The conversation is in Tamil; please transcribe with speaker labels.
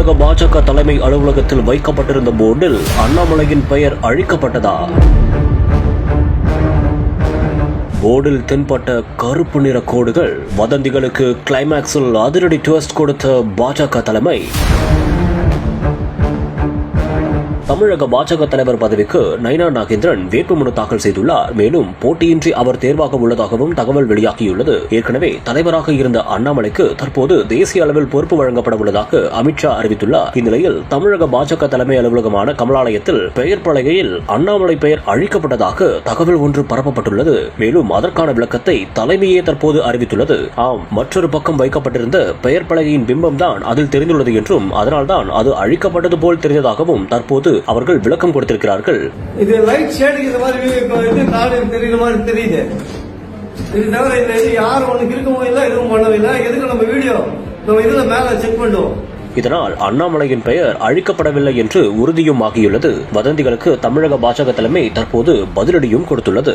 Speaker 1: தமிழக பாஜக தலைமை அலுவலகத்தில் வைக்கப்பட்டிருந்த போர்டில் அண்ணாமலையின் பெயர் அழிக்கப்பட்டதா? போர்டில் தென்பட்ட கருப்பு நிற கோடுகள் வதந்திகளுக்கு கிளைமாக்ஸில் அதிரடி ட்விஸ்ட் கொடுத்த பாஜக தலைமை. தமிழக பாஜக தலைவர் பதவிக்கு நயினா நாகேந்திரன் வேட்புமனு தாக்கல் செய்துள்ளார். மேலும் போட்டியின்றி அவர் தேர்வாக உள்ளதாகவும் தகவல் வெளியாகியுள்ளது. ஏற்கனவே தலைவராக இருந்த அண்ணாமலைக்கு தற்போது தேசிய அளவில் பொறுப்பு வழங்கப்பட உள்ளதாக அமித்ஷா அறிவித்துள்ளார். இந்நிலையில் தமிழக பாஜக தலைமை அலுவலகமான கமலாலயத்தில் பெயர் பலகையில் அண்ணாமலை பெயர் அழிக்கப்பட்டதாக தகவல் ஒன்று பரப்பப்பட்டுள்ளது. மேலும் அதற்கான விளக்கத்தை தலைமையே தற்போது அறிவித்துள்ளது. ஆம், மற்றொரு பக்கம் வைக்கப்பட்டிருந்த பெயர் பலகையின் பிம்பம் தான் அதில் தெரிந்துள்ளது என்றும் அதனால்தான் அது அழிக்கப்பட்டது போல் தெரிந்ததாகவும் தற்போது அவர்கள் விளக்கம் கொடுத்திருக்கிறார்கள்.
Speaker 2: இது லைட் ஷேடிங் இந்த மாதிரி காடு தெரியுற மாதிரி தெரியுது. இது தவிர இந்த இது யாரும் ஒண்ணு இருக்கவும் இல்லை, எதுவும் பண்ணவில்லை. எதுக்கு நம்ம வீடியோ நம்ம இதுல மேல செக் பண்ணுவோம்.
Speaker 1: இதனால் அண்ணாமலையின் பெயர் அழிக்கப்படவில்லை என்று உறுதியும் ஆகியுள்ளது. வதந்திகளுக்கு தமிழக பாஜக தலைமை தற்போது பதிலடியும் கொடுத்துள்ளது.